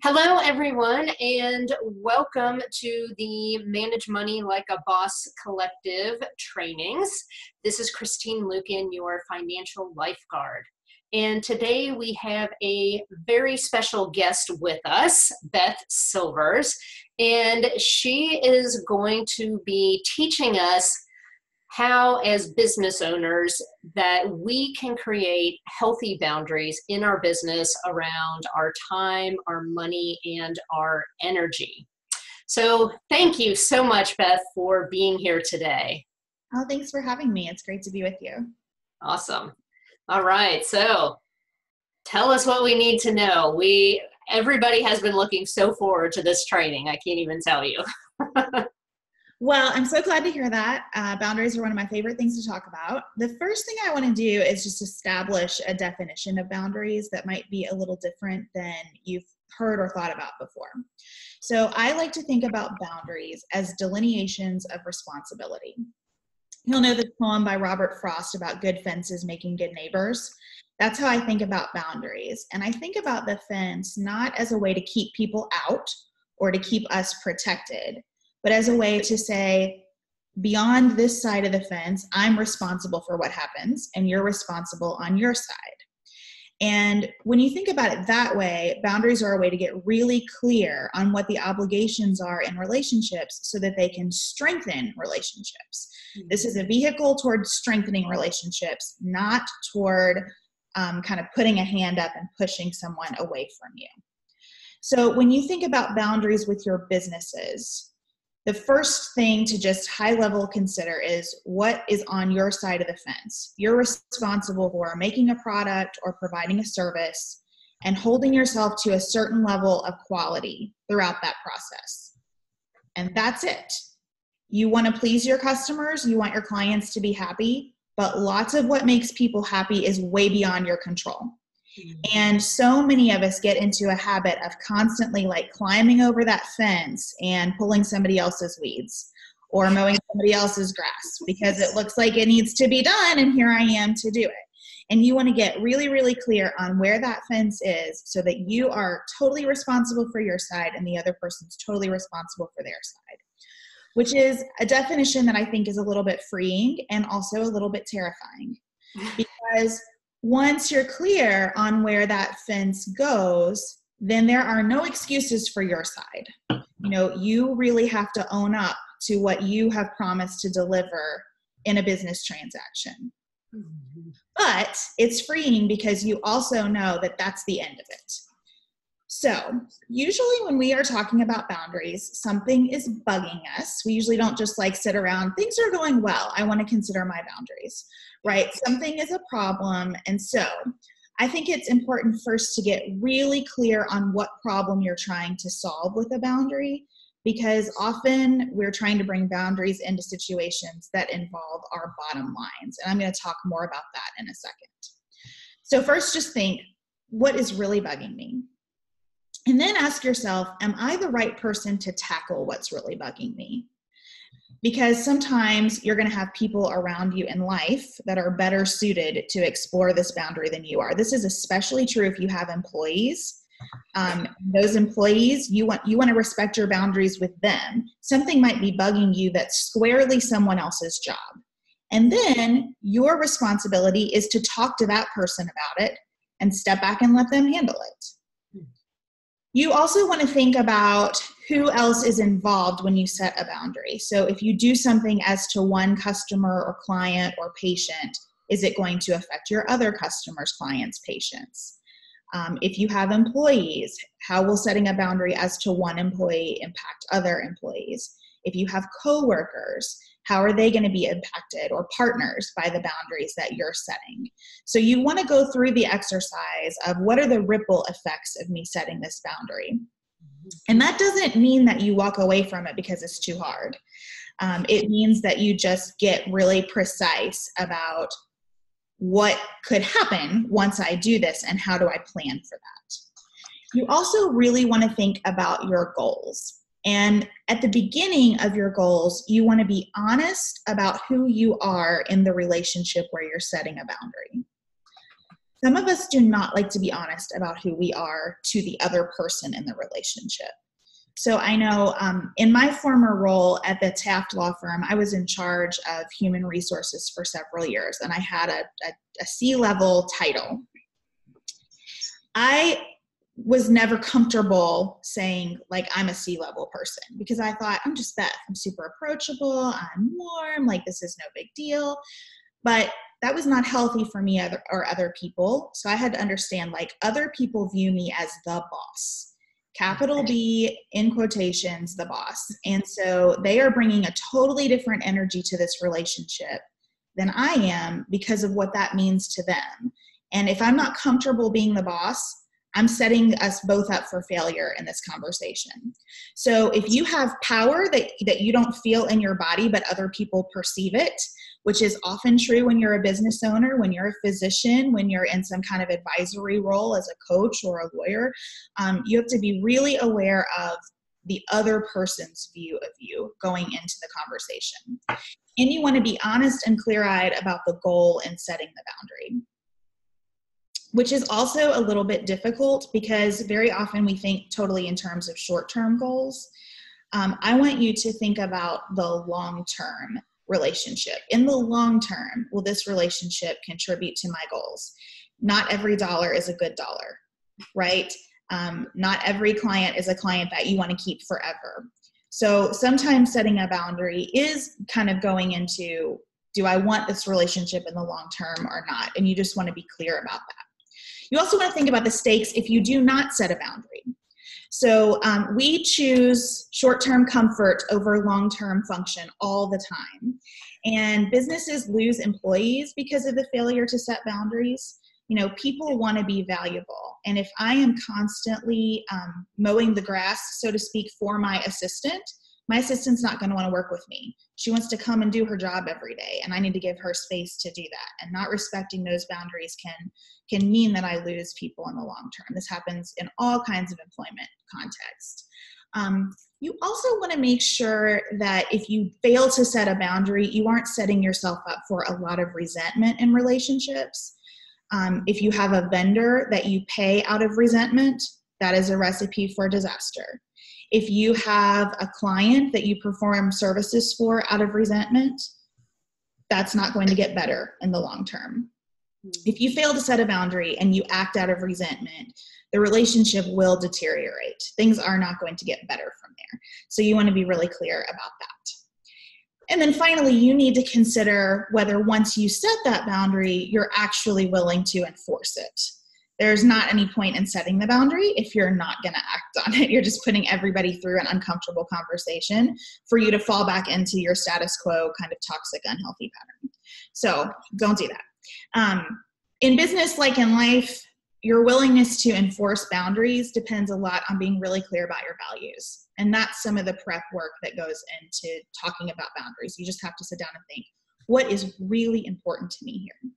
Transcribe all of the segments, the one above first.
Hello, everyone, and welcome to the Manage Money Like a Boss Collective trainings. This is Christine Luken, your financial lifeguard. And today we have a very special guest with us, Beth Silvers, and she is going to be teaching us how, as business owners, that we can create healthy boundaries in our business around our time, our money, and our energy. So thank you so much, Beth, for being here today. Oh, thanks for having me. It's great to be with you. Awesome. All right. So tell us what we need to know. Everybody has been looking so forward to this training. I can't even tell you. Well, I'm so glad to hear that. Boundaries are one of my favorite things to talk about. The first thing I want to do is just establish a definition of boundaries that might be a little different than you've heard or thought about before. So I like to think about boundaries as delineations of responsibility. You'll know this poem by Robert Frost about good fences making good neighbors. That's how I think about boundaries. And I think about the fence not as a way to keep people out or to keep us protected, but as a way to say, beyond this side of the fence, I'm responsible for what happens, and you're responsible on your side. And when you think about it that way, boundaries are a way to get really clear on what the obligations are in relationships so that they can strengthen relationships. This is a vehicle toward strengthening relationships, not toward kind of putting a hand up and pushing someone away from you. So when you think about boundaries with your businesses, the first thing to just high level consider is what is on your side of the fence. You're responsible for making a product or providing a service and holding yourself to a certain level of quality throughout that process. And that's it. You want to please your customers, you want your clients to be happy, but lots of what makes people happy is way beyond your control. And so many of us get into a habit of constantly like climbing over that fence and pulling somebody else's weeds or mowing somebody else's grass because it looks like it needs to be done and here I am to do it. And you want to get really, really clear on where that fence is so that you are totally responsible for your side and the other person's totally responsible for their side, which is a definition that I think is a little bit freeing and also a little bit terrifying because once you're clear on where that fence goes, then there are no excuses for your side. You really have to own up to what you have promised to deliver in a business transaction. Mm-hmm. But it's freeing because you also know that that's the end of it. So usually when we are talking about boundaries, something is bugging us. We usually don't just like sit around, things are going well, I want to consider my boundaries, right? Something is a problem. And so I think it's important first to get really clear on what problem you're trying to solve with a boundary, because often we're trying to bring boundaries into situations that involve our bottom lines. And I'm going to talk more about that in a second. So first, just think, what is really bugging me? And then ask yourself, am I the right person to tackle what's really bugging me? Because sometimes you're going to have people around you in life that are better suited to explore this boundary than you are. This is especially true if you have employees. Those employees, you want to respect your boundaries with them. Something might be bugging you that's squarely someone else's job. And then your responsibility is to talk to that person about it and step back and let them handle it. You also want to think about who else is involved when you set a boundary. So if you do something as to one customer or client or patient, is it going to affect your other customers, clients, patients? If you have employees, how will setting a boundary as to one employee impact other employees? If you have coworkers, how are they going to be impacted, or partners, by the boundaries that you're setting? So you want to go through the exercise of what are the ripple effects of me setting this boundary. And that doesn't mean that you walk away from it because it's too hard. It means that you just get really precise about what could happen once I do this and how do I plan for that. You also really want to think about your goals. And at the beginning of your goals, you want to be honest about who you are in the relationship where you're setting a boundary. Some of us do not like to be honest about who we are to the other person in the relationship. So I know in my former role at the Taft Law Firm, I was in charge of human resources for several years, and I had a C-level title. I was never comfortable saying, like, I'm a C-level person, because I thought, I'm just Beth. I'm super approachable. I'm warm. Like, this is no big deal. But that was not healthy for me or other people. So I had to understand, like, other people view me as the boss. Capital B, in quotations, the boss. And so they are bringing a totally different energy to this relationship than I am because of what that means to them. And if I'm not comfortable being the boss, I'm setting us both up for failure in this conversation. So if you have power that you don't feel in your body, but other people perceive it, which is often true when you're a business owner, when you're a physician, when you're in some kind of advisory role as a coach or a lawyer, you have to be really aware of the other person's view of you going into the conversation. And you want to be honest and clear-eyed about the goal in setting the boundary, which is also a little bit difficult because very often we think totally in terms of short-term goals. I want you to think about the long-term relationship. In the long term, will this relationship contribute to my goals? Not every dollar is a good dollar, right? Not every client is a client that you want to keep forever. So sometimes setting a boundary is kind of going into, do I want this relationship in the long term or not? And you just want to be clear about that. You also want to think about the stakes if you do not set a boundary. So we choose short-term comfort over long-term function all the time. And businesses lose employees because of the failure to set boundaries. You know, people want to be valuable. And if I am constantly mowing the grass, so to speak, for my assistant's not going to want to work with me. She wants to come and do her job every day, and I need to give her space to do that. And not respecting those boundaries can mean that I lose people in the long term. This happens in all kinds of employment contexts. You also want to make sure that if you fail to set a boundary, you aren't setting yourself up for a lot of resentment in relationships. If you have a vendor that you pay out of resentment, that is a recipe for disaster. If you have a client that you perform services for out of resentment, that's not going to get better in the long term. If you fail to set a boundary and you act out of resentment, the relationship will deteriorate. Things are not going to get better from there. So you want to be really clear about that. And then finally, you need to consider whether once you set that boundary, you're actually willing to enforce it. There's not any point in setting the boundary if you're not going to act on it. You're just putting everybody through an uncomfortable conversation for you to fall back into your status quo kind of toxic, unhealthy pattern. So don't do that. In business, like in life, your willingness to enforce boundaries depends a lot on being really clear about your values. And that's some of the prep work that goes into talking about boundaries. You just have to sit down and think, what is really important to me here?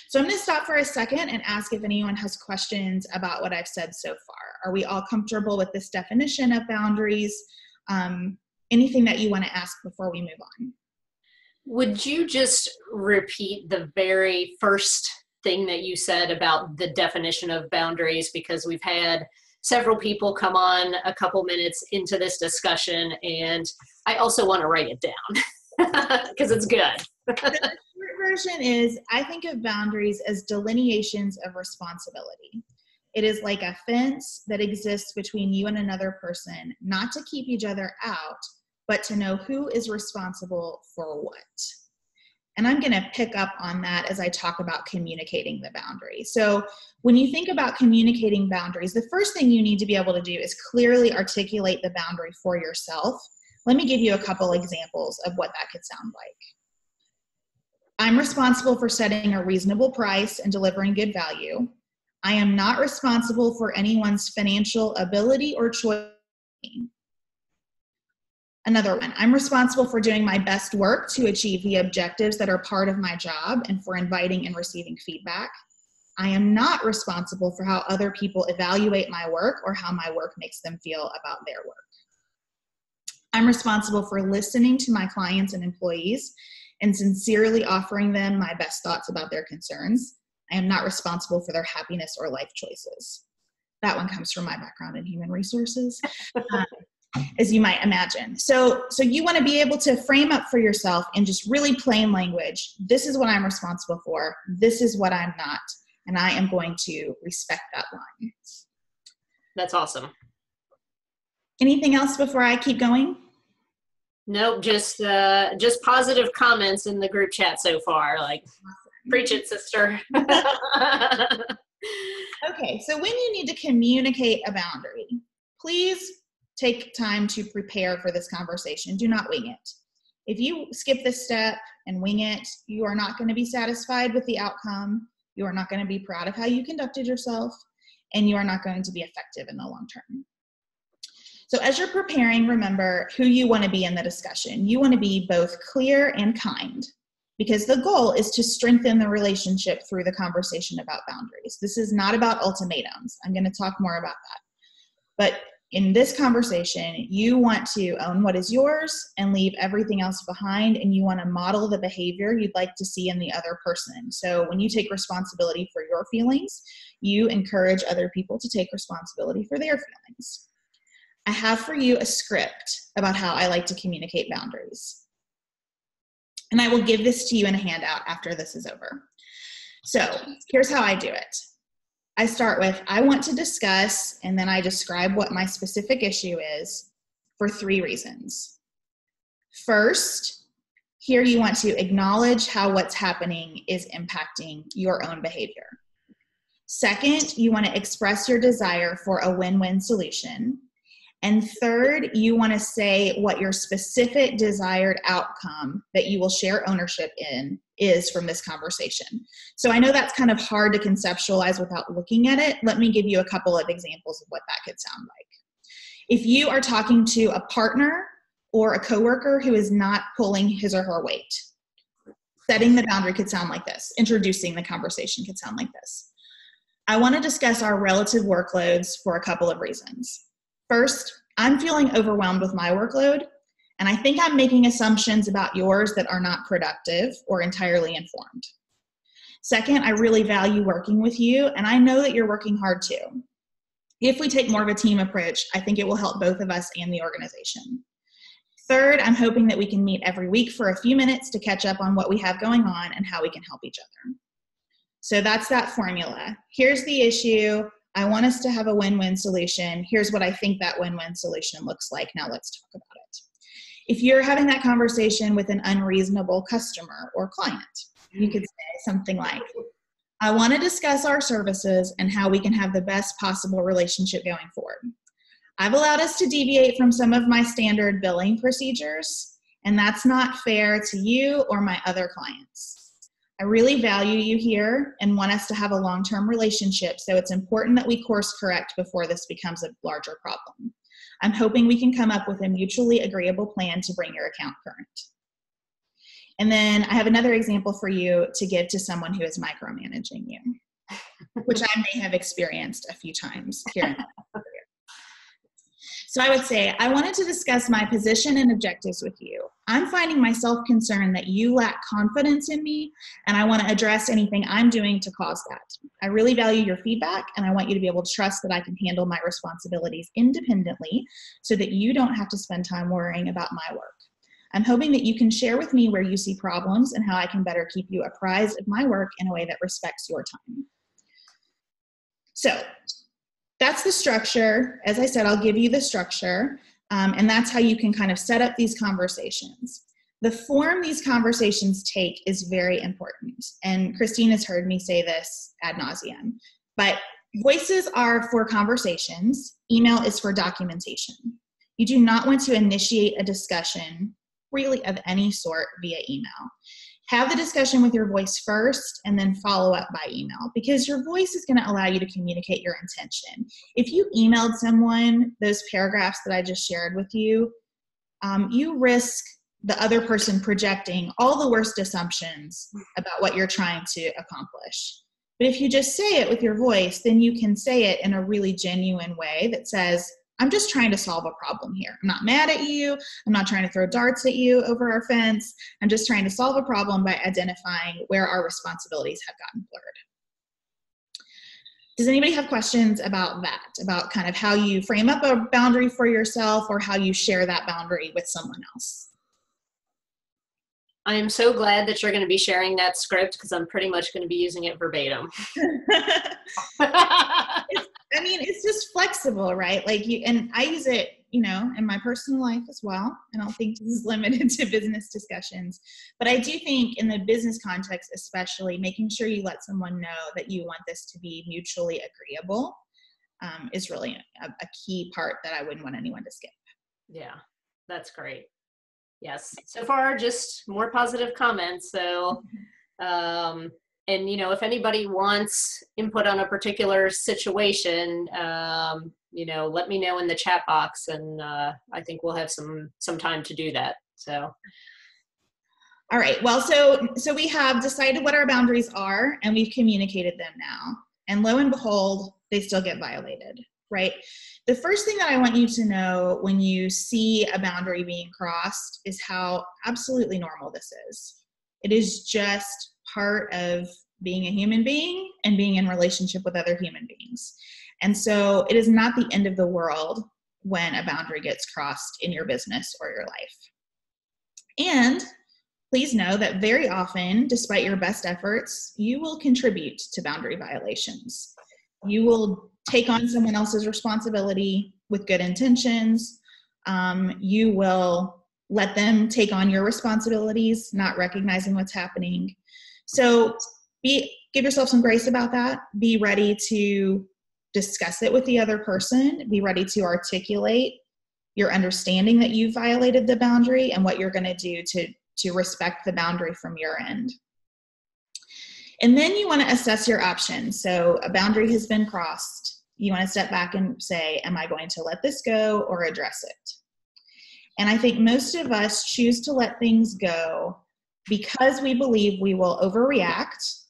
So I'm going to stop for a second and ask if anyone has questions about what I've said so far. Are we all comfortable with this definition of boundaries? Anything that you want to ask before we move on? Would you just repeat the very first thing that you said about the definition of boundaries? Because we've had several people come on a couple minutes into this discussion, and I also want to write it down because it's good. The short version is, I think of boundaries as delineations of responsibility. It is like a fence that exists between you and another person, not to keep each other out, but to know who is responsible for what. And I'm going to pick up on that as I talk about communicating the boundary. So when you think about communicating boundaries, the first thing you need to be able to do is clearly articulate the boundary for yourself. Let me give you a couple examples of what that could sound like. I'm responsible for setting a reasonable price and delivering good value. I am not responsible for anyone's financial ability or choice. Another one, I'm responsible for doing my best work to achieve the objectives that are part of my job and for inviting and receiving feedback. I am not responsible for how other people evaluate my work or how my work makes them feel about their work. I'm responsible for listening to my clients and employees and sincerely offering them my best thoughts about their concerns. I am not responsible for their happiness or life choices. That one comes from my background in human resources, as you might imagine. So you want to be able to frame up for yourself in just really plain language. This is what I'm responsible for. This is what I'm not. And I am going to respect that line. That's awesome. Anything else before I keep going? Nope, just positive comments in the group chat so far. Like, preach it, sister. Okay, so when you need to communicate a boundary, please take time to prepare for this conversation. Do not wing it. If you skip this step and wing it, you are not going to be satisfied with the outcome. You are not going to be proud of how you conducted yourself, and you are not going to be effective in the long term. So as you're preparing, remember who you want to be in the discussion. You want to be both clear and kind, because the goal is to strengthen the relationship through the conversation about boundaries. This is not about ultimatums. I'm going to talk more about that. But in this conversation, you want to own what is yours and leave everything else behind, and you want to model the behavior you'd like to see in the other person. So when you take responsibility for your feelings, you encourage other people to take responsibility for their feelings. I have for you a script about how I like to communicate boundaries. And I will give this to you in a handout after this is over. So here's how I do it. I start with, I want to discuss, and then I describe what my specific issue is for 3 reasons. First, here you want to acknowledge how what's happening is impacting your own behavior. Second, you want to express your desire for a win-win solution. And third, you want to say what your specific desired outcome that you will share ownership in is from this conversation. So I know that's kind of hard to conceptualize without looking at it. Let me give you a couple of examples of what that could sound like. If you are talking to a partner or a coworker who is not pulling his or her weight, setting the boundary could sound like this. Introducing the conversation could sound like this. I want to discuss our relative workloads for a couple of reasons. First, I'm feeling overwhelmed with my workload, and I think I'm making assumptions about yours that are not productive or entirely informed. Second, I really value working with you, and I know that you're working hard too. If we take more of a team approach, I think it will help both of us and the organization. Third, I'm hoping that we can meet every week for a few minutes to catch up on what we have going on and how we can help each other. So that's that formula. Here's the issue. I want us to have a win-win solution. Here's what I think that win-win solution looks like. Now let's talk about it. If you're having that conversation with an unreasonable customer or client, you could say something like, I want to discuss our services and how we can have the best possible relationship going forward. I've allowed us to deviate from some of my standard billing procedures, and that's not fair to you or my other clients. I really value you here and want us to have a long-term relationship, so it's important that we course correct before this becomes a larger problem. I'm hoping we can come up with a mutually agreeable plan to bring your account current. And then I have another example for you to give to someone who is micromanaging you, which I may have experienced a few times here in my career. So I would say, I wanted to discuss my position and objectives with you. I'm finding myself concerned that you lack confidence in me, and I want to address anything I'm doing to cause that. I really value your feedback, and I want you to be able to trust that I can handle my responsibilities independently so that you don't have to spend time worrying about my work. I'm hoping that you can share with me where you see problems and how I can better keep you apprised of my work in a way that respects your time. So that's the structure. As I said, I'll give you the structure, and that's how you can kind of set up these conversations. The form these conversations take is very important, and Christine has heard me say this ad nauseum, but voices are for conversations, email is for documentation. You do not want to initiate a discussion really of any sort via email. Have the discussion with your voice first and then follow up by email, because your voice is going to allow you to communicate your intention. If you emailed someone those paragraphs that I just shared with you, you risk the other person projecting all the worst assumptions about what you're trying to accomplish. But if you just say it with your voice, then you can say it in a really genuine way that says, I'm just trying to solve a problem here. I'm not mad at you. I'm not trying to throw darts at you over our fence. I'm just trying to solve a problem by identifying where our responsibilities have gotten blurred. Does anybody have questions about that, about kind of how you frame up a boundary for yourself or how you share that boundary with someone else? I am so glad that you're going to be sharing that script because I'm pretty much going to be using it verbatim. I mean, it's just flexible, right? Like and I use it, in my personal life as well. I don't think this is limited to business discussions, but I do think in the business context, especially, making sure you let someone know that you want this to be mutually agreeable is really a key part that I wouldn't want anyone to skip. Yeah, that's great. Yes. So far, just more positive comments. So, and if anybody wants input on a particular situation, let me know in the chat box, and I think we'll have some time to do that. So. All right. Well, so we have decided what our boundaries are, and we've communicated them now. And lo and behold, they still get violated, right? The first thing that I want you to know when you see a boundary being crossed is how absolutely normal this is. It is just part of being a human being and being in relationship with other human beings. And so it is not the end of the world when a boundary gets crossed in your business or your life. And please know that very often, despite your best efforts, you will contribute to boundary violations. You will take on someone else's responsibility with good intentions. You will let them take on your responsibilities, not recognizing what's happening. So give yourself some grace about that. Be ready to discuss it with the other person. Be ready to articulate your understanding that you violated the boundary and what you're going to do to respect the boundary from your end. And then you want to assess your options. So a boundary has been crossed. You want to step back and say, am I going to let this go or address it? And I think most of us choose to let things go because we believe we will overreact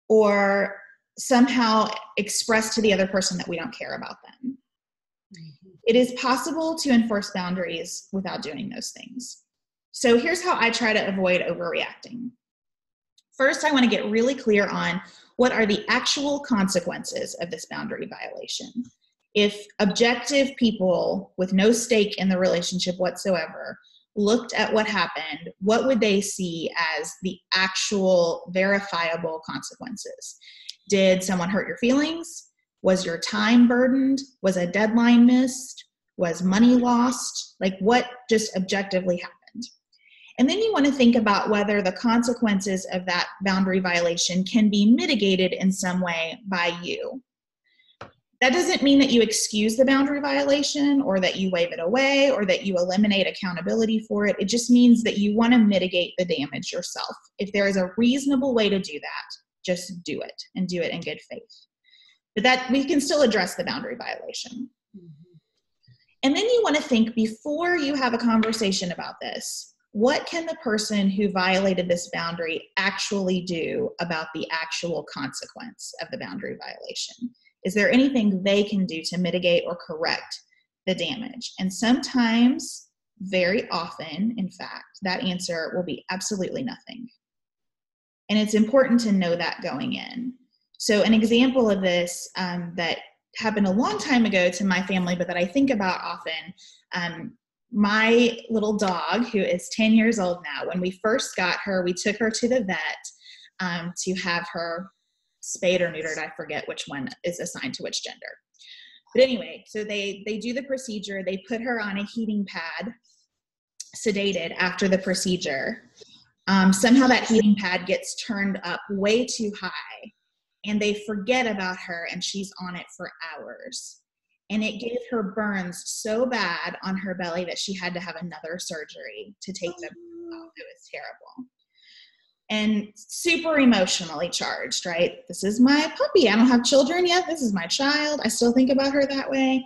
or somehow express to the other person that we don't care about them. It is possible to enforce boundaries without doing those things. So here's how I try to avoid overreacting. First, I want to get really clear on what are the actual consequences of this boundary violation. If objective people with no stake in the relationship whatsoever looked at what happened, what would they see as the actual verifiable consequences? Did someone hurt your feelings? Was your time burdened? Was a deadline missed? Was money lost? Like, what just objectively happened? And then you want to think about whether the consequences of that boundary violation can be mitigated in some way by you. That doesn't mean that you excuse the boundary violation or that you wave it away or that you eliminate accountability for it. It just means that you want to mitigate the damage yourself. If there is a reasonable way to do that, just do it and do it in good faith. But that we can still address the boundary violation. And then you want to think before you have a conversation about this, what can the person who violated this boundary actually do about the actual consequence of the boundary violation? Is there anything they can do to mitigate or correct the damage? And sometimes, very often, in fact, that answer will be absolutely nothing. And it's important to know that going in. So an example of this that happened a long time ago to my family, but that I think about often, my little dog, who is 10 years old now, when we first got her, we took her to the vet to have her spayed or neutered. I forget which one is assigned to which gender. But anyway, so they do the procedure. They put her on a heating pad, sedated after the procedure. Somehow that heating pad gets turned up way too high, and they forget about her, and she's on it for hours. And it gave her burns so bad on her belly that she had to have another surgery to take them off. It was terrible. And super emotionally charged, right? This is my puppy. I don't have children yet. This is my child. I still think about her that way.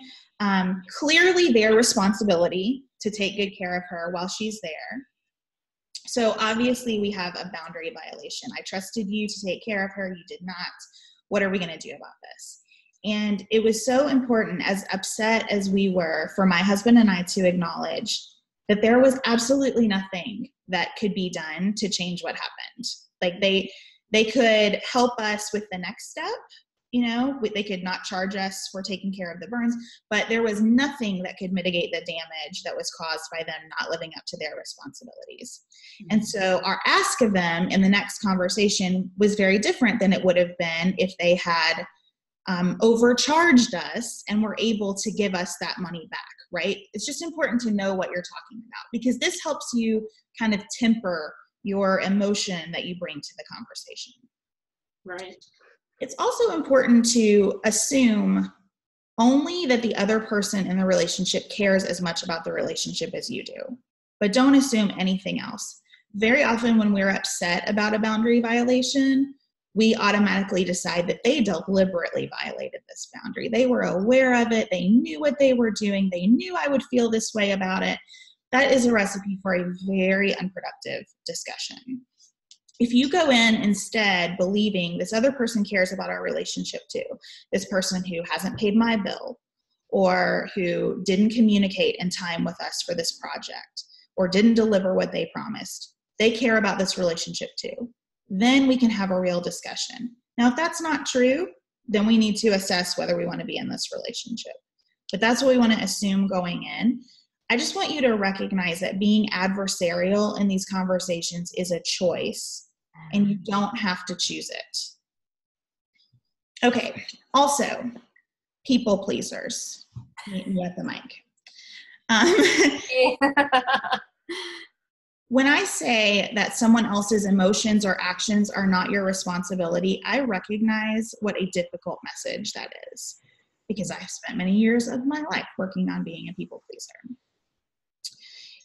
Clearly their responsibility to take good care of her while she's there. So obviously we have a boundary violation. I trusted you to take care of her. You did not. What are we going to do about this? And it was so important, as upset as we were, for my husband and I to acknowledge that there was absolutely nothing that could be done to change what happened. Like they could help us with the next step, They could not charge us for taking care of the burns, but there was nothing that could mitigate the damage that was caused by them not living up to their responsibilities. And so our ask of them in the next conversation was very different than it would have been if they had overcharged us and were able to give us that money back, right? It's just important to know what you're talking about, because this helps you kind of temper your emotion that you bring to the conversation. Right. It's also important to assume only that the other person in the relationship cares as much about the relationship as you do, but don't assume anything else. Very often when we're upset about a boundary violation, we automatically decide that they deliberately violated this boundary. They were aware of it. They knew what they were doing. They knew I would feel this way about it. That is a recipe for a very unproductive discussion. If you go in instead believing this other person cares about our relationship too, this person who hasn't paid my bill or who didn't communicate in time with us for this project or didn't deliver what they promised, they care about this relationship too. Then we can have a real discussion. Now, if that's not true, then we need to assess whether we want to be in this relationship. But that's what we want to assume going in. I just want you to recognize that being adversarial in these conversations is a choice, and you don't have to choose it. Okay, also, people pleasers. You at the mic. When I say that someone else's emotions or actions are not your responsibility, I recognize what a difficult message that is, because I've spent many years of my life working on being a people pleaser.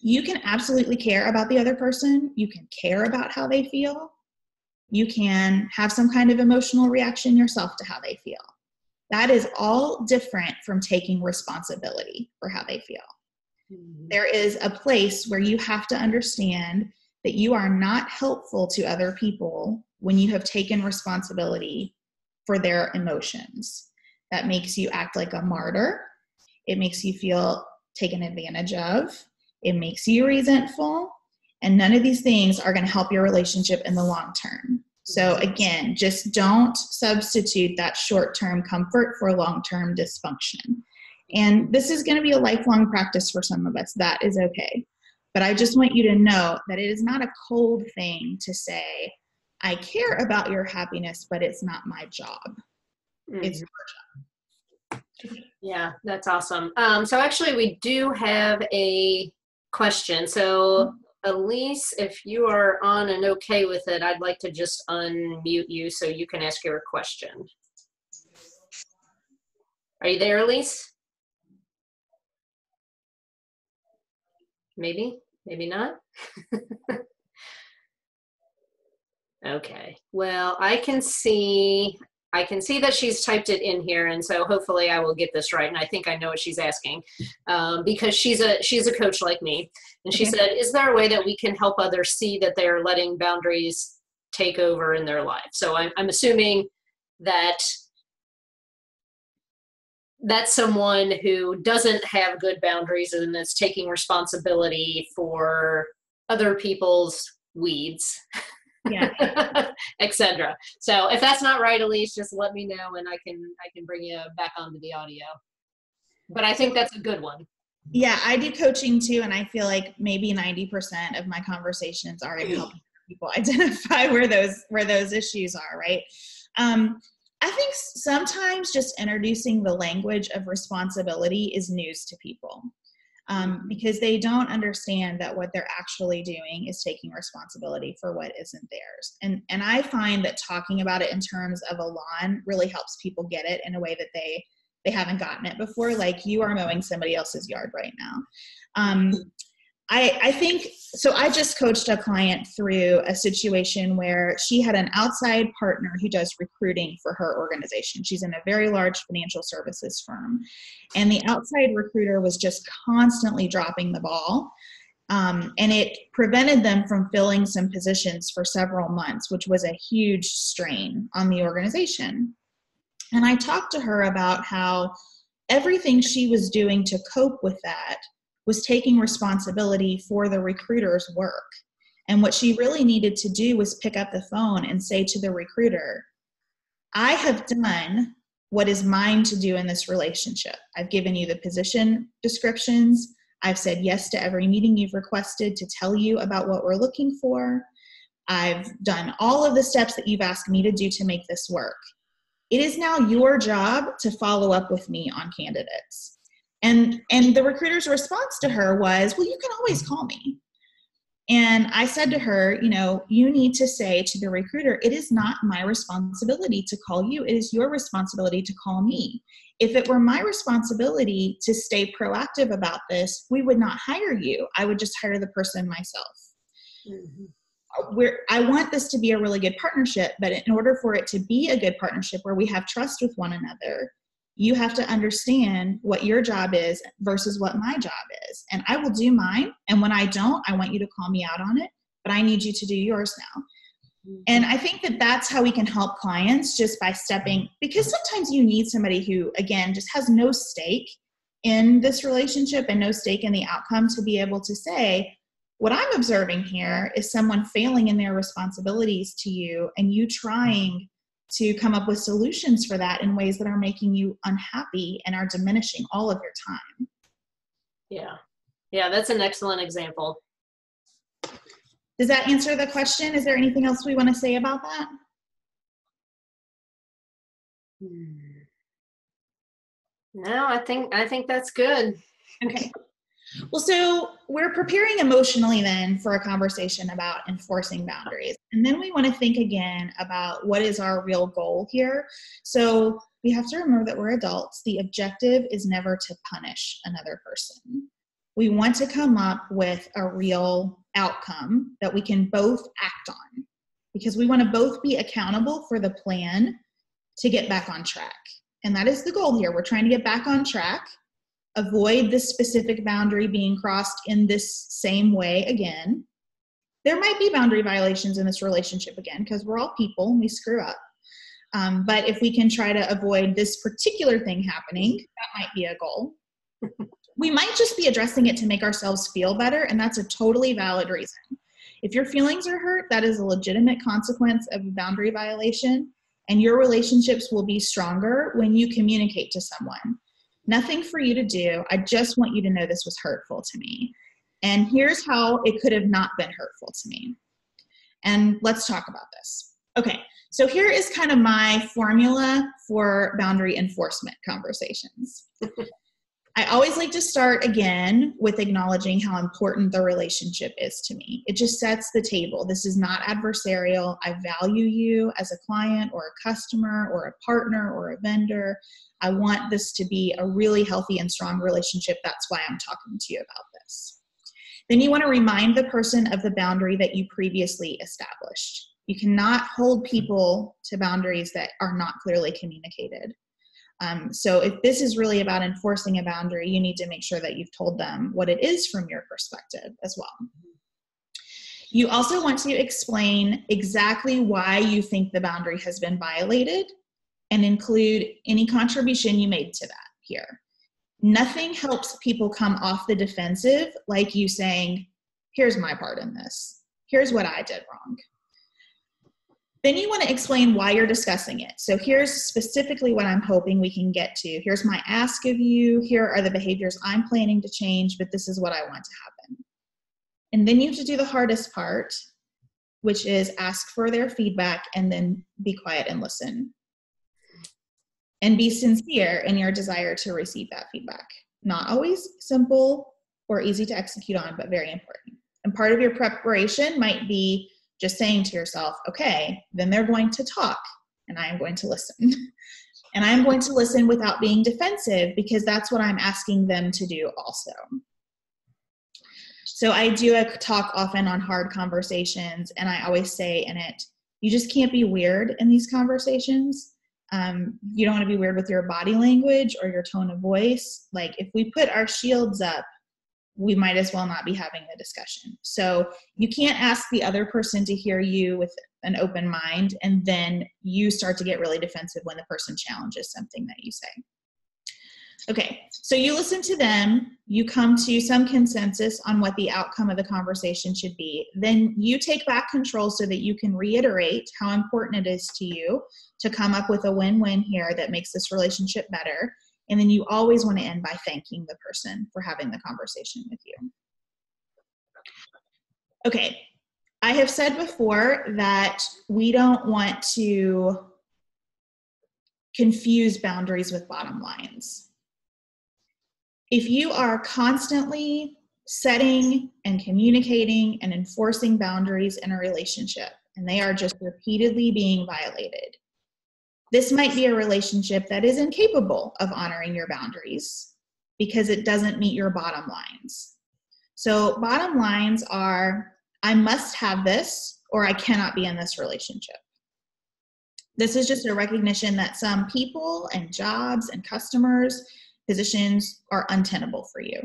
You can absolutely care about the other person. You can care about how they feel. You can have some kind of emotional reaction yourself to how they feel. That is all different from taking responsibility for how they feel. There is a place where you have to understand that you are not helpful to other people when you have taken responsibility for their emotions. That makes you act like a martyr. It makes you feel taken advantage of. It makes you resentful. And none of these things are going to help your relationship in the long term. So again, just don't substitute that short-term comfort for long-term dysfunction. And this is going to be a lifelong practice for some of us. That is okay. But I just want you to know that it is not a cold thing to say, I care about your happiness, but it's not my job. It's your job. Yeah, that's awesome. So actually we do have a question. So Elise, if you are on and okay with it, I'd like to just unmute you so you can ask your question. Are you there, Elise? Maybe, maybe not. Okay, well, I can see that she's typed it in here, and so hopefully I will get this right, and I think I know what she's asking, because she's a coach like me, and she said, is there a way that we can help others see that they're letting boundaries take over in their life? So I'm assuming that that's someone who doesn't have good boundaries and is taking responsibility for other people's weeds, yeah, etc. So if that's not right, Elise, just let me know and I can bring you back onto the audio. But I think that's a good one. Yeah, I do coaching too, and I feel like maybe 90% of my conversations are in helping people identify where those issues are, right? I think sometimes just introducing the language of responsibility is news to people, because they don't understand that what they're actually doing is taking responsibility for what isn't theirs. And I find that talking about it in terms of a lawn really helps people get it in a way that they haven't gotten it before, like you are mowing somebody else's yard right now. I think, so I just coached a client through a situation where she had an outside partner who does recruiting for her organization. She's in a very large financial services firm. And the outside recruiter was just constantly dropping the ball. And it prevented them from filling some positions for several months, which was a huge strain on the organization. And I talked to her about how everything she was doing to cope with that was taking responsibility for the recruiter's work. And what she really needed to do was pick up the phone and say to the recruiter, I have done what is mine to do in this relationship. I've given you the position descriptions. I've said yes to every meeting you've requested to tell you about what we're looking for. I've done all of the steps that you've asked me to do to make this work. It is now your job to follow up with me on candidates. And the recruiter's response to her was, well, you can always call me. And I said to her, you need to say to the recruiter, it is not my responsibility to call you. It is your responsibility to call me. If it were my responsibility to stay proactive about this, we would not hire you. I would just hire the person myself. I want this to be a really good partnership, but in order for it to be a good partnership where we have trust with one another, you have to understand what your job is versus what my job is. And I will do mine. And when I don't, I want you to call me out on it, but I need you to do yours now. And I think that that's how we can help clients, just by stepping, because sometimes you need somebody who, again, just has no stake in this relationship and no stake in the outcome to be able to say, what I'm observing here is someone failing in their responsibilities to you and you trying to come up with solutions for that in ways that are making you unhappy and are diminishing all of your time. Yeah, that's an excellent example. Does that answer the question? Is there anything else we want to say about that? No, I think that's good. Okay. Well, so we're preparing emotionally then for a conversation about enforcing boundaries. And then we want to think again about what is our real goal here. So we have to remember that we're adults. The objective is never to punish another person. We want to come up with a real outcome that we can both act on, because we want to both be accountable for the plan to get back on track. And that is the goal here. We're trying to get back on track, avoid this specific boundary being crossed in this same way again. There might be boundary violations in this relationship again, because we're all people and we screw up. But if we can try to avoid this particular thing happening, that might be a goal. We might just be addressing it to make ourselves feel better, and that's a totally valid reason. If your feelings are hurt, that is a legitimate consequence of a boundary violation, and your relationships will be stronger when you communicate to someone. Nothing for you to do. I just want you to know this was hurtful to me. And here's how it could have not been hurtful to me. And let's talk about this. Okay, so here is kind of my formula for boundary enforcement conversations. I always like to start again with acknowledging how important the relationship is to me. It just sets the table. This is not adversarial. I value you as a client or a customer or a partner or a vendor. I want this to be a really healthy and strong relationship. That's why I'm talking to you about this. Then you want to remind the person of the boundary that you previously established. You cannot hold people to boundaries that are not clearly communicated. So if this is really about enforcing a boundary, you need to make sure that you've told them what it is from your perspective as well. You also want to explain exactly why you think the boundary has been violated and include any contribution you made to that here. Nothing helps people come off the defensive like you saying, here's my part in this. Here's what I did wrong. Then you want to explain why you're discussing it. So here's specifically what I'm hoping we can get to. Here's my ask of you. Here are the behaviors I'm planning to change, but this is what I want to happen. And then you have to do the hardest part, which is ask for their feedback and then be quiet and listen. And be sincere in your desire to receive that feedback. Not always simple or easy to execute on, but very important. And part of your preparation might be just saying to yourself, okay, then they're going to talk and I am going to listen. And I'm going to listen without being defensive because that's what I'm asking them to do also. So I do a talk often on hard conversations, and I always say in it, you just can't be weird in these conversations. You don't want to be weird with your body language or your tone of voice. Like if we put our shields up, we might as well not be having the discussion. So you can't ask the other person to hear you with an open mind, and then you start to get really defensive when the person challenges something that you say. Okay, so you listen to them, you come to some consensus on what the outcome of the conversation should be. Then you take back control so that you can reiterate how important it is to you to come up with a win-win here that makes this relationship better. And then you always want to end by thanking the person for having the conversation with you. Okay, I have said before that we don't want to confuse boundaries with bottom lines. If you are constantly setting and communicating and enforcing boundaries in a relationship, and they are just repeatedly being violated, this might be a relationship that is incapable of honoring your boundaries because it doesn't meet your bottom lines. So bottom lines are, I must have this or I cannot be in this relationship. This is just a recognition that some people and jobs and customers, positions are untenable for you.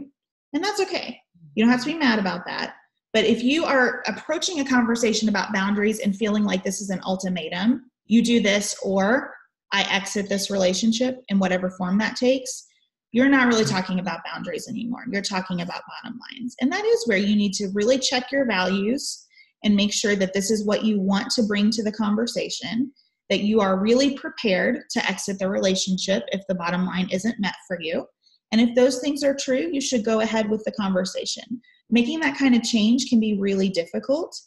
And that's okay. You don't have to be mad about that. But if you are approaching a conversation about boundaries and feeling like this is an ultimatum, you do this or I exit this relationship in whatever form that takes, you're not really talking about boundaries anymore. You're talking about bottom lines. And that is where you need to really check your values and make sure that this is what you want to bring to the conversation, that you are really prepared to exit the relationship if the bottom line isn't met for you. And if those things are true, you should go ahead with the conversation. Making that kind of change can be really difficult.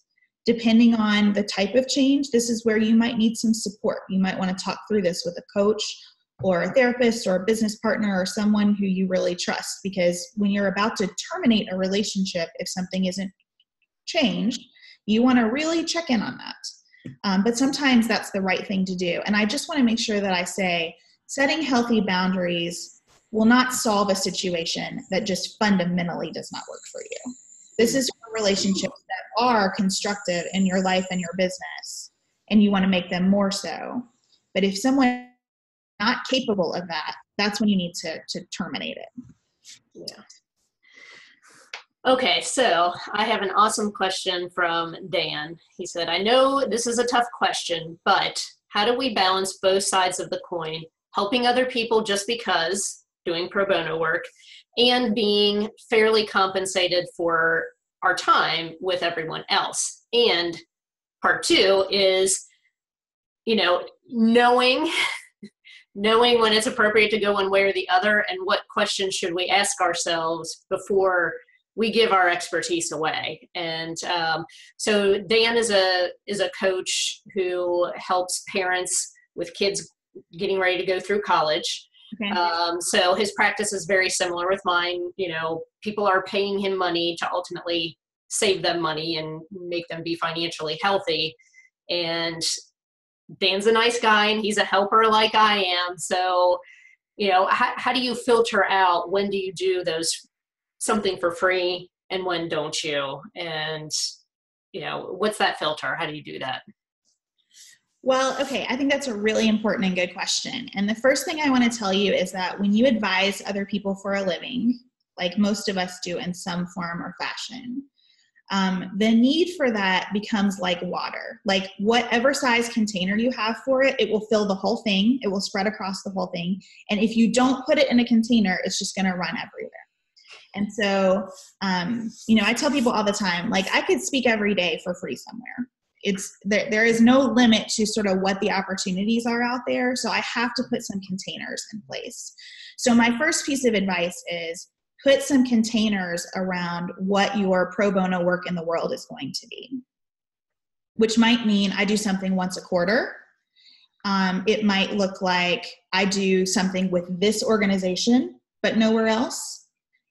Depending on the type of change, this is where you might need some support. You might want to talk through this with a coach or a therapist or a business partner or someone who you really trust, because when you're about to terminate a relationship, if something isn't changed, you want to really check in on that. But sometimes that's the right thing to do. And I just want to make sure that I say setting healthy boundaries will not solve a situation that just fundamentally does not work for you. This is for relationships that are constructive in your life and your business, and you want to make them more so. But if someone is not capable of that, that's when you need to terminate it. Yeah. Okay, so I have an awesome question from Dan. He said, I know this is a tough question, but how do we balance both sides of the coin, helping other people just because, doing pro bono work, and being fairly compensated for our time with everyone else? And part two is, knowing when it's appropriate to go one way or the other, and what questions should we ask ourselves before we give our expertise away. And so Dan is a coach who helps parents with kids getting ready to go through college. Okay. So his practice is very similar with mine. People are paying him money to ultimately save them money and make them be financially healthy. And Dan's a nice guy and he's a helper like I am. So, how do you filter out when do you do those something for free and when don't you? And, what's that filter? How do you do that? Well, okay, I think that's a really important and good question. And the first thing I want to tell you is that when you advise other people for a living, like most of us do in some form or fashion, the need for that becomes like water. Like whatever size container you have for it, it will fill the whole thing. It will spread across the whole thing. And if you don't put it in a container, it's just going to run everywhere. And so, I tell people all the time, like I could speak every day for free somewhere. There is no limit to sort of what the opportunities are out there. So I have to put some containers in place. So my first piece of advice is put some containers around what your pro bono work in the world is going to be, which might mean I do something once a quarter. It might look like I do something with this organization, but nowhere else.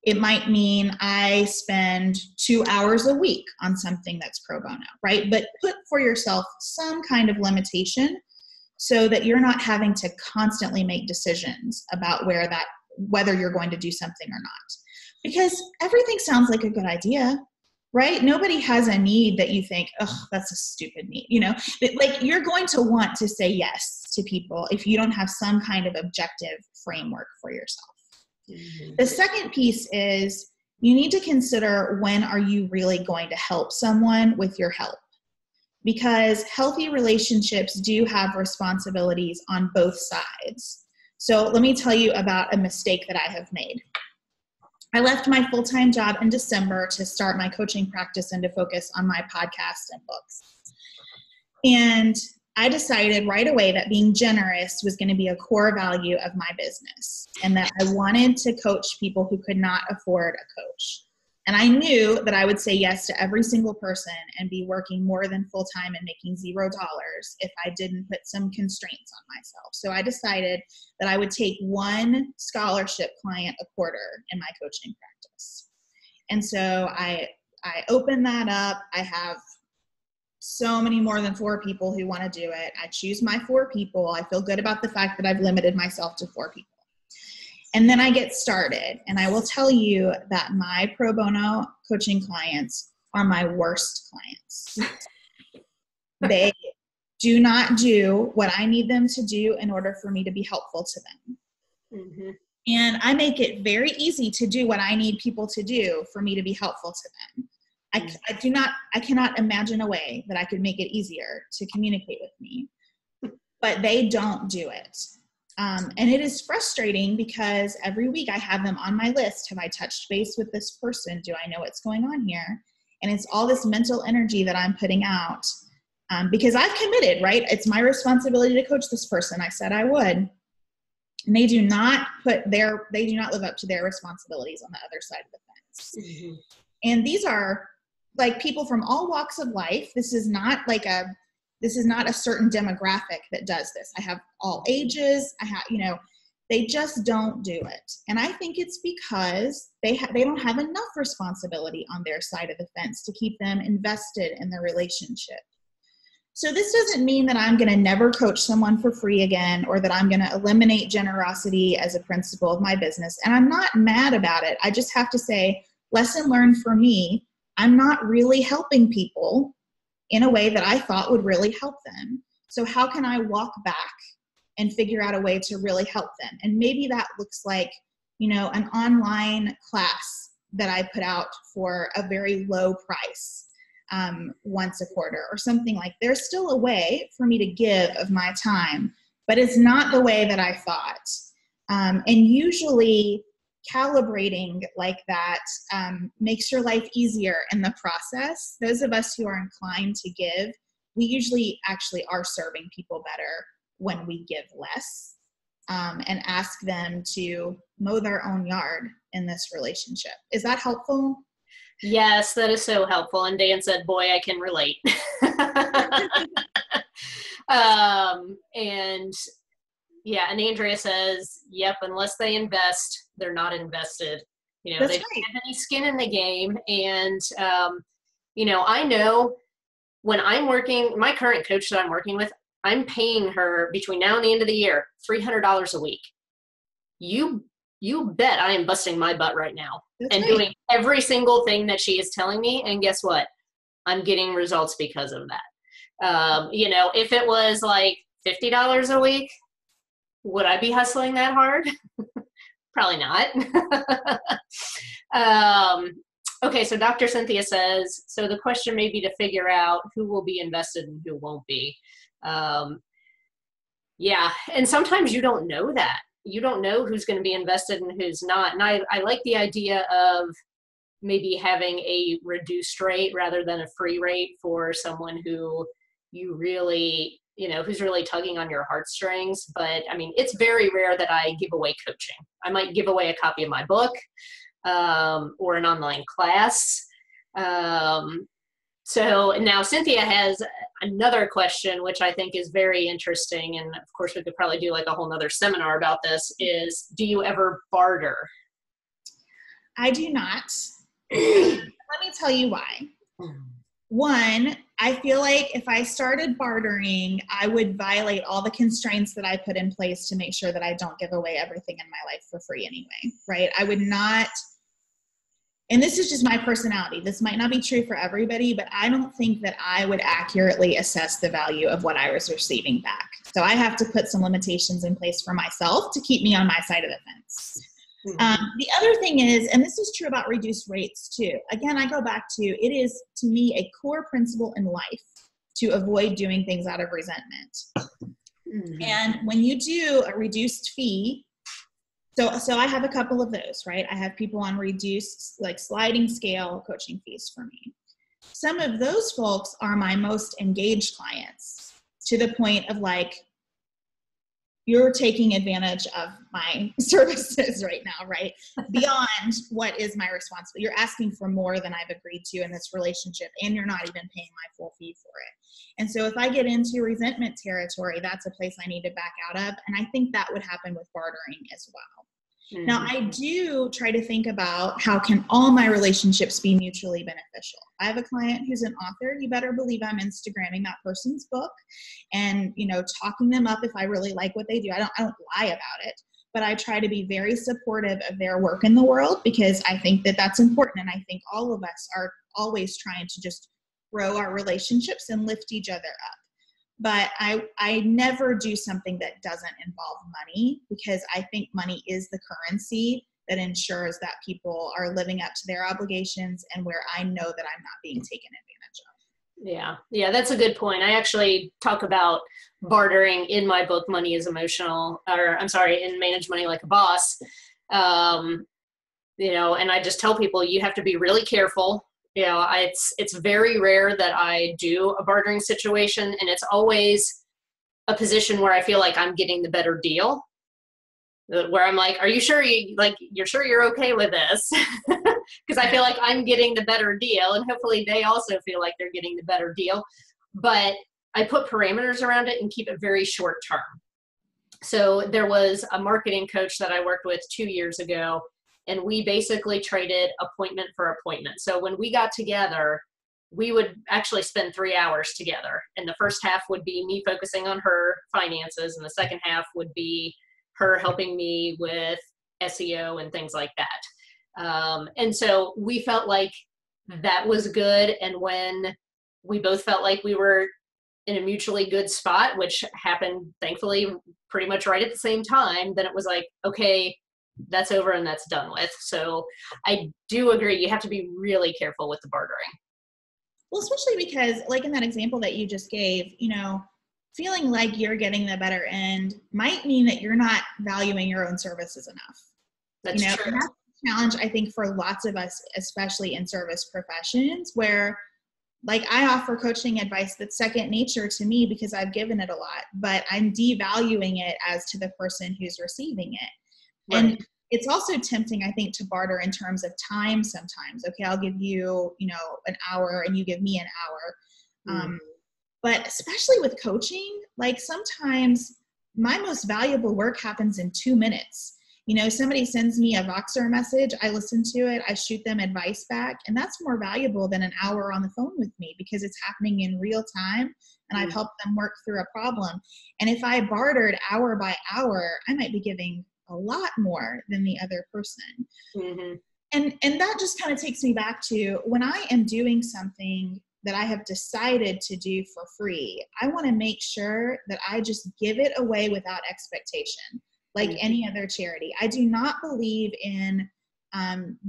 It might mean I spend 2 hours a week on something that's pro bono, right? But put for yourself some kind of limitation so that you're not having to constantly make decisions about whether you're going to do something or not. Because everything sounds like a good idea, right? Nobody has a need that you think, oh, that's a stupid need, Like you're going to want to say yes to people if you don't have some kind of objective framework for yourself. Mm-hmm. The second piece is you need to consider when are you really going to help someone with your help? Because healthy relationships do have responsibilities on both sides. So let me tell you about a mistake that I have made. I left my full-time job in December to start my coaching practice and to focus on my podcast and books. And I decided right away that being generous was going to be a core value of my business and that I wanted to coach people who could not afford a coach. And I knew that I would say yes to every single person and be working more than full-time and making $0 if I didn't put some constraints on myself. So I decided that I would take one scholarship client a quarter in my coaching practice. And so I opened that up. I have so many more than 4 people who want to do it. I choose my 4 people. I feel good about the fact that I've limited myself to 4 people. And then I get started. And I will tell you that my pro bono coaching clients are my worst clients. They do not do what I need them to do in order for me to be helpful to them. Mm-hmm. And I make it very easy to do what I need people to do for me to be helpful to them. I cannot imagine a way that I could make it easier to communicate with me, but they don't do it. And it is frustrating because every week I have them on my list. Have I touched base with this person? Do I know what's going on here? And it's all this mental energy that I'm putting out because I've committed, right? It's my responsibility to coach this person. I said I would. And they do not live up to their responsibilities on the other side of the fence. Mm-hmm. And these are like people from all walks of life. This is not a certain demographic that does this. I have all ages. They just don't do it. And I think it's because they don't have enough responsibility on their side of the fence to keep them invested in the relationship. So this doesn't mean that I'm going to never coach someone for free again, or that I'm going to eliminate generosity as a principle of my business. And I'm not mad about it. I just have to say, lesson learned for me, I'm not really helping people in a way that I thought would really help them. So how can I walk back and figure out a way to really help them? And maybe that looks like, an online class that I put out for a very low price once a quarter or something. Like, there's still a way for me to give of my time, but it's not the way that I thought. And usually calibrating like that makes your life easier in the process. Those of us who are inclined to give, we usually actually are serving people better when we give less and ask them to mow their own yard in this relationship. Is that helpful? Yes, that is so helpful. And Dan said, boy, I can relate. And Andrea says, yep, unless they invest, they're not invested. They don't have any skin in the game. And, I know when I'm working, my current coach that I'm working with, I'm paying her between now and the end of the year, $300 a week. You bet I am busting my butt right now doing every single thing that she is telling me. And guess what? I'm getting results because of that. If it was like $50 a week, would I be hustling that hard? Probably not. Okay, so Dr. Cynthia says, so the question may be to figure out who will be invested and who won't be. Yeah, and sometimes you don't know that. You don't know who's going to be invested and who's not. And I like the idea of maybe having a reduced rate rather than a free rate for someone who you really, who's really tugging on your heartstrings. But I mean, it's very rare that I give away coaching. I might give away a copy of my book or an online class. So now Cynthia has another question, which I think is very interesting. And of course, we could probably do like a whole nother seminar about this, is, do you ever barter? I do not. Let me tell you why. One, I feel like if I started bartering, I would violate all the constraints that I put in place to make sure that I don't give away everything in my life for free anyway, right? I would not. And this is just my personality. This might not be true for everybody, but I don't think that I would accurately assess the value of what I was receiving back. So I have to put some limitations in place for myself to keep me on my side of the fence. Mm-hmm. The other thing is, and this is true about reduced rates too. Again, I go back to, it is to me a core principle in life to avoid doing things out of resentment. Mm-hmm. And when you do a reduced fee, so I have a couple of those, right? I have people on reduced, like sliding scale coaching fees for me. Some of those folks are my most engaged clients, to the point of like, you're taking advantage of my services right now, right? Beyond what is my responsibility. You're asking for more than I've agreed to in this relationship, and you're not even paying my full fee for it. And so if I get into resentment territory, that's a place I need to back out of. And I think that would happen with bartering as well. Mm-hmm. Now, I do try to think about how can all my relationships be mutually beneficial. I have a client who's an author. You better believe I'm Instagramming that person's book and, talking them up if I really like what they do. I don't lie about it, but I try to be very supportive of their work in the world, because I think that that's important. And I think all of us are always trying to just grow our relationships and lift each other up. But I never do something that doesn't involve money, because I think money is the currency that ensures that people are living up to their obligations, and where I know that I'm not being taken advantage of. Yeah, that's a good point. I actually talk about bartering in my book, Money is Emotional, in Manage Money Like a Boss. And I just tell people you have to be really careful. It's very rare that I do a bartering situation, and it's always a position where I feel like I'm getting the better deal, where I'm like, are you sure you're sure you're okay with this? Because I feel like I'm getting the better deal, and hopefully they also feel like they're getting the better deal. But I put parameters around it and keep it very short term. So there was a marketing coach that I worked with 2 years ago, and we basically traded appointment for appointment. So when we got together, we would actually spend 3 hours together. And the first half would be me focusing on her finances, and the second half would be her helping me with SEO and things like that. And so we felt like that was good. And when we both felt like we were in a mutually good spot, which happened thankfully pretty much right at the same time, then it was like, okay, that's over and that's done with. So I do agree. You have to be really careful with the bartering. Well, especially because, like in that example that you just gave, feeling like you're getting the better end might mean that you're not valuing your own services enough. That's true. And that's a challenge, I think, for lots of us, especially in service professions, where like I offer coaching advice that's second nature to me because I've given it a lot, but I'm devaluing it as to the person who's receiving it. Right. And it's also tempting, I think, to barter in terms of time sometimes. Okay, I'll give you, an hour and you give me an hour. But especially with coaching, like sometimes my most valuable work happens in 2 minutes. Somebody sends me a Voxer message, I listen to it, I shoot them advice back, and that's more valuable than an hour on the phone with me because it's happening in real time and I've helped them work through a problem. And if I bartered hour by hour, I might be giving a lot more than the other person. Mm-hmm. And that just kind of takes me back to when I am doing something that I have decided to do for free, I want to make sure that I just give it away without expectation, like any other charity. I do not believe in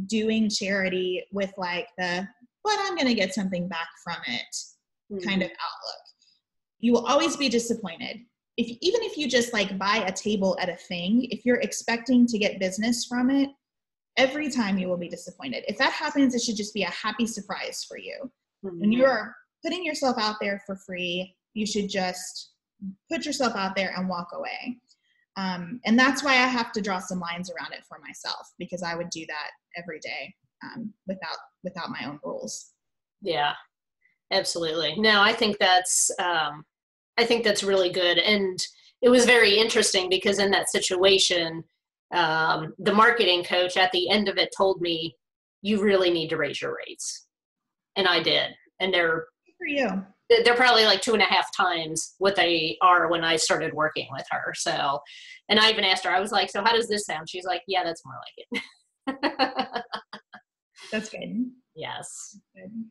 doing charity with like but I'm going to get something back from it kind of outlook. You will always be disappointed. Even if you just like buy a table at a thing, if you're expecting to get business from it, every time you will be disappointed. If that happens, it should just be a happy surprise for you. When you're putting yourself out there for free, you should just put yourself out there and walk away. And that's why I have to draw some lines around it for myself, because I would do that every day without my own rules. Yeah, absolutely. No, I think that's really good. And it was very interesting because in that situation, the marketing coach at the end of it told me, you really need to raise your rates. And I did. And they're probably like 2.5 times what they are when I started working with her. So, and I even asked her, I was like, so how does this sound? She's like, yeah, that's more like it. That's good. Yes. That's good.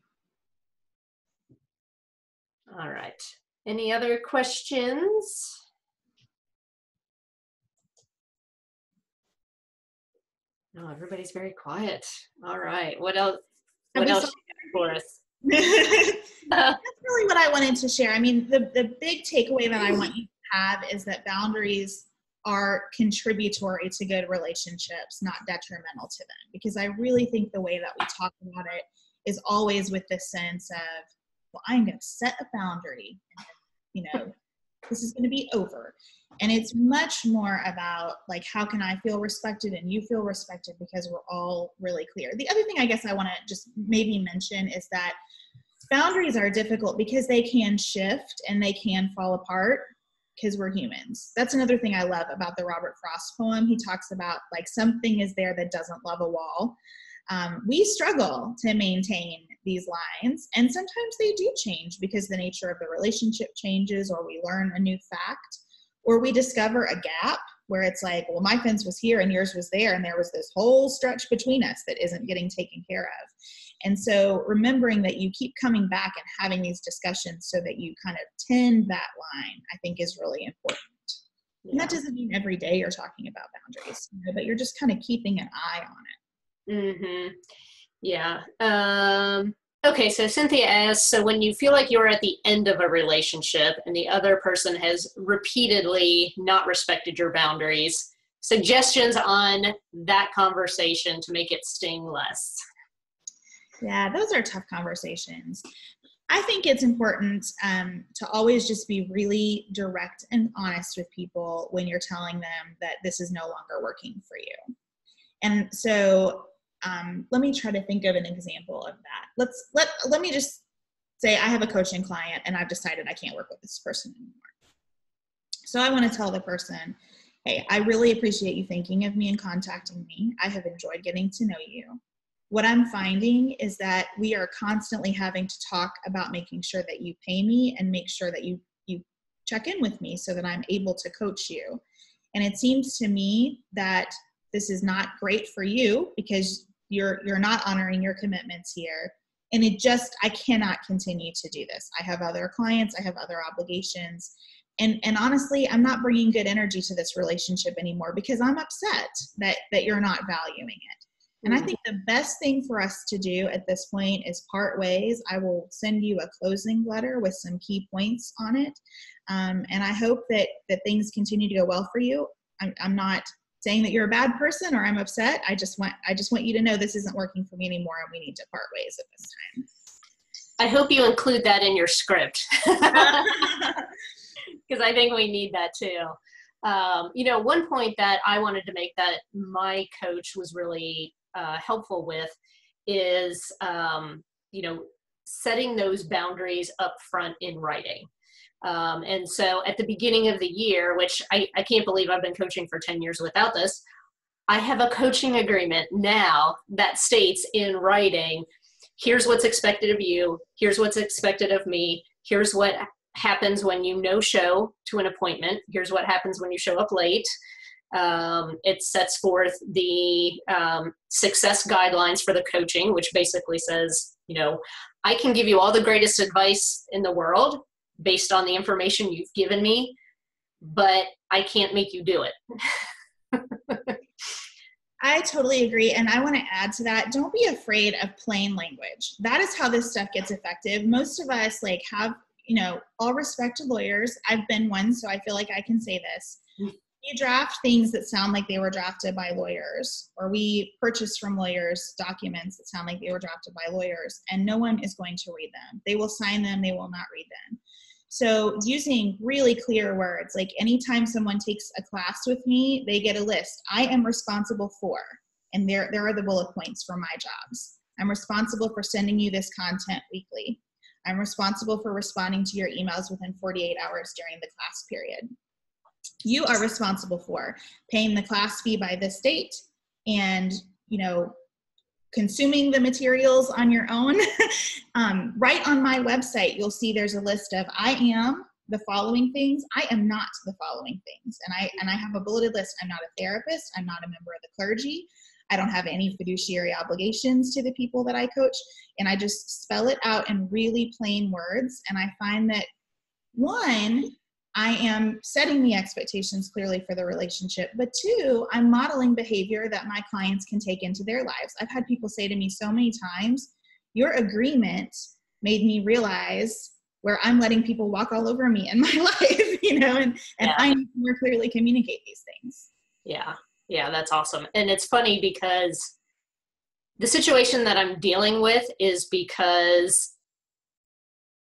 All right. Any other questions? No, everybody's very quiet. All right. What else? What else for us? That's really what I wanted to share. I mean, the big takeaway that I want you to have is that boundaries are contributory to good relationships, not detrimental to them. Because I really think the way that we talk about it is always with this sense of, well, I'm going to set a boundary, and, you know, this is going to be over. And it's much more about like, how can I feel respected and you feel respected, because we're all really clear. The other thing I guess I want to just maybe mention is that boundaries are difficult because they can shift and they can fall apart because we're humans. That's another thing I love about the Robert Frost poem. He talks about like, something is there that doesn't love a wall. We struggle to maintain these lines, and sometimes they do change because the nature of the relationship changes, or we learn a new fact, or we discover a gap where it's like, well, my fence was here and yours was there, and there was this whole stretch between us that isn't getting taken care of. And so remembering that you keep coming back and having these discussions so that you kind of tend that line, I think is really important. Yeah. And that doesn't mean every day you're talking about boundaries, you know, but you're just kind of keeping an eye on it. Mm-hmm. Yeah. Okay, so Cynthia asks, so when you feel like you're at the end of a relationship and the other person has repeatedly not respected your boundaries, suggestions on that conversation to make it sting less? Yeah, those are tough conversations. I think it's important to always just be really direct and honest with people when you're telling them that this is no longer working for you. And so let me try to think of an example of that. Let me just say I have a coaching client and I've decided I can't work with this person anymore. So I want to tell the person, hey, I really appreciate you thinking of me and contacting me. I have enjoyed getting to know you. What I'm finding is that we are constantly having to talk about making sure that you pay me and make sure that you check in with me so that I'm able to coach you. And it seems to me that this is not great for you because you're not honoring your commitments here. And I cannot continue to do this. I have other clients, I have other obligations. And honestly, I'm not bringing good energy to this relationship anymore because I'm upset that you're not valuing it. And I think the best thing for us to do at this point is part ways. I will send you a closing letter with some key points on it. And I hope that things continue to go well for you. I'm not saying that you're a bad person or I'm upset. I just want you to know this isn't working for me anymore and we need to part ways at this time. I hope you include that in your script because I think we need that too. One point that I wanted to make that my coach was really helpful with is, setting those boundaries up front in writing. And so at the beginning of the year, which I can't believe I've been coaching for 10 years without this, I have a coaching agreement now that states in writing, here's what's expected of you, here's what's expected of me, here's what happens when you no-show to an appointment, here's what happens when you show up late. It sets forth the success guidelines for the coaching, which basically says, I can give you all the greatest advice in the world based on the information you've given me, but I can't make you do it. I totally agree. And I want to add to that, don't be afraid of plain language. That is how this stuff gets effective. Most of us have, all respect to lawyers. I've been one, so I feel like I can say this. You draft things that sound like they were drafted by lawyers, or we purchase from lawyers documents that sound like they were drafted by lawyers, and no one is going to read them. They will sign them, they will not read them. So using really clear words, like anytime someone takes a class with me, they get a list. I am responsible for, and there are the bullet points for my jobs. I'm responsible for sending you this content weekly. I'm responsible for responding to your emails within 48 hours during the class period. You are responsible for paying the class fee by this date and, consuming the materials on your own. Right on my website, you'll see there's a list of I am the following things. I am not the following things. And I have a bulleted list. I'm not a therapist. I'm not a member of the clergy. I don't have any fiduciary obligations to the people that I coach. And I just spell it out in really plain words. And I find that, one, I am setting the expectations clearly for the relationship, but two, I'm modeling behavior that my clients can take into their lives. I've had people say to me so many times, your agreement made me realize where I'm letting people walk all over me in my life. and Yeah. I need to more clearly communicate these things. Yeah. Yeah. That's awesome. And it's funny because the situation that I'm dealing with is because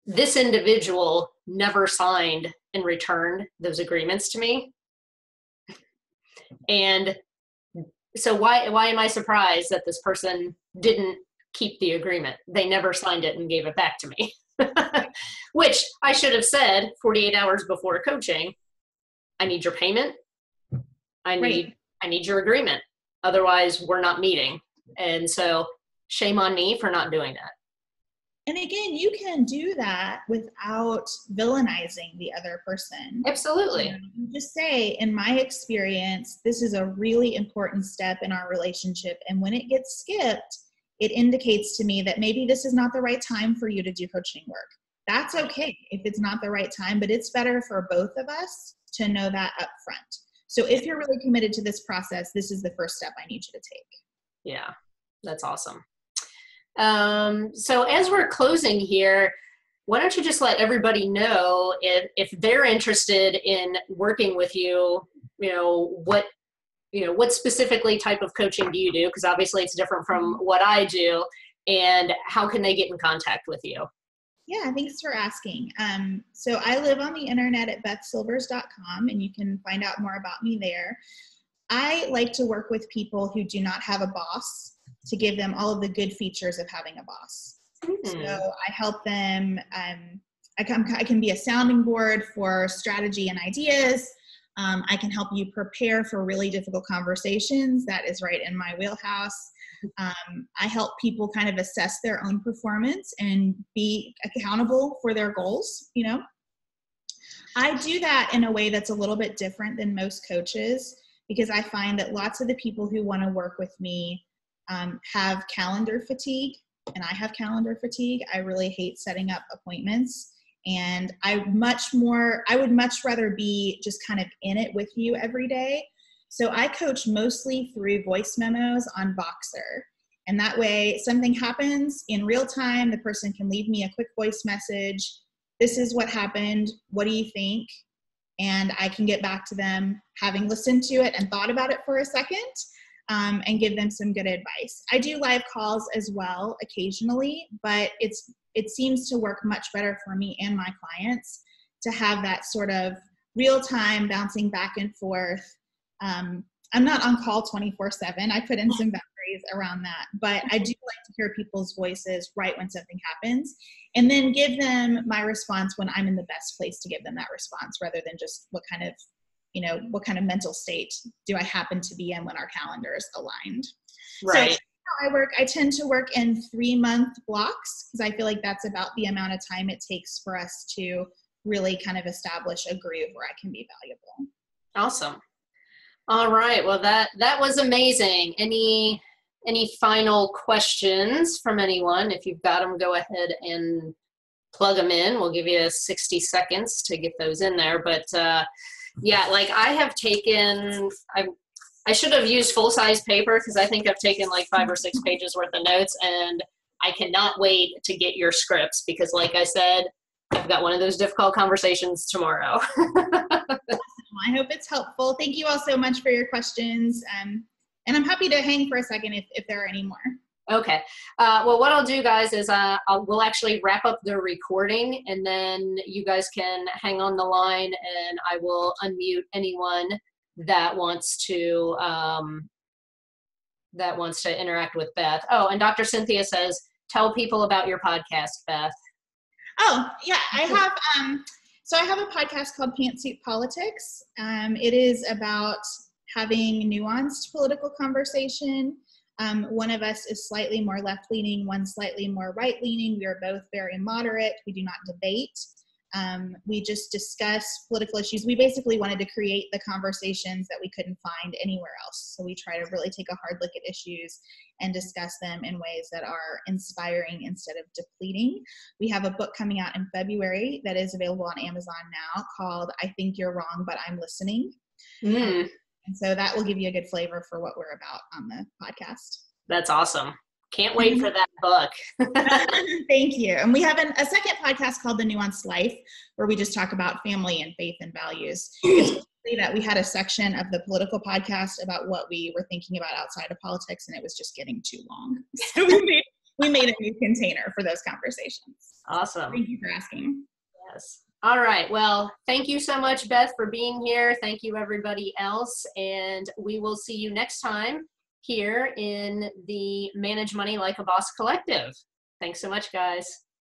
this individual never signed and returned those agreements to me. And so why am I surprised that this person didn't keep the agreement? They never signed it and gave it back to me. Which I should have said 48 hours before coaching, I need your payment. I need your agreement. Otherwise, we're not meeting. And so shame on me for not doing that. And again, you can do that without villainizing the other person. Absolutely. You just say, in my experience, this is a really important step in our relationship. And when it gets skipped, it indicates to me that maybe this is not the right time for you to do coaching work. That's okay if it's not the right time, but it's better for both of us to know that up front. So if you're really committed to this process, this is the first step I need you to take. Yeah, that's awesome. So as we're closing here, why don't you just let everybody know if they're interested in working with you, what specifically type of coaching do you do? Because obviously it's different from what I do, and how can they get in contact with you? Yeah, thanks for asking. So I live on the internet at bethsilvers.com, and you can find out more about me there. I like to work with people who do not have a boss to give them all of the good features of having a boss. So I help them. I can be a sounding board for strategy and ideas. I can help you prepare for really difficult conversations. That is right in my wheelhouse. I help people kind of assess their own performance and be accountable for their goals. I do that in a way that's a little bit different than most coaches, because I find that lots of the people who want to work with me have calendar fatigue, and I have calendar fatigue. I really hate setting up appointments, and I would much rather be just kind of in it with you every day. So I coach mostly through voice memos on Voxer. And that way, something happens in real time, the person can leave me a quick voice message. This is what happened. What do you think? And I can get back to them having listened to it and thought about it for a second, and give them some good advice. I do live calls as well occasionally, but it seems to work much better for me and my clients to have that sort of real time bouncing back and forth. I'm not on call 24/7. I put in some boundaries around that, but I do like to hear people's voices right when something happens, and then give them my response when I'm in the best place to give them that response, rather than just what kind of mental state do I happen to be in when our calendars aligned. Right. So how I work, I tend to work in 3-month blocks, because I feel like that's about the amount of time it takes for us to really kind of establish a groove where I can be valuable. Awesome. All right. Well, that was amazing. Any final questions from anyone? If you've got them, go ahead and plug them in. We'll give you 60 seconds to get those in there. But yeah, like I should have used full-size paper, because I think I've taken like 5 or 6 pages worth of notes, and I cannot wait to get your scripts, because like I said, I've got one of those difficult conversations tomorrow. I hope it's helpful. Thank you all so much for your questions. And I'm happy to hang for a second if there are any more. Okay. Well, what I'll do, guys, is we'll actually wrap up the recording, and then you guys can hang on the line, and I will unmute anyone that wants to interact with Beth. Oh, and Dr. Cynthia says, tell people about your podcast, Beth. Oh, yeah, I have a podcast called Pantsuit Politics. It is about having nuanced political conversation. One of us is slightly more left-leaning, one slightly more right-leaning. We are both very moderate. We do not debate. We just discuss political issues. We basically wanted to create the conversations that we couldn't find anywhere else. So we try to really take a hard look at issues and discuss them in ways that are inspiring instead of depleting. We have a book coming out in February that is available on Amazon now called I Think You're Wrong, But I'm Listening. And so that will give you a good flavor for what we're about on the podcast. That's awesome. Can't wait for that book. Thank you. And we have a second podcast called The Nuanced Life, where we just talk about family and faith and values. It's really that we had a section of the political podcast about what we were thinking about outside of politics, and it was just getting too long. So we made a new container for those conversations. Awesome. Thank you for asking. Yes. All right. Well, thank you so much, Beth, for being here. Thank you, everybody else. And we will see you next time here in the Manage Money Like a Boss Collective. Thanks so much, guys.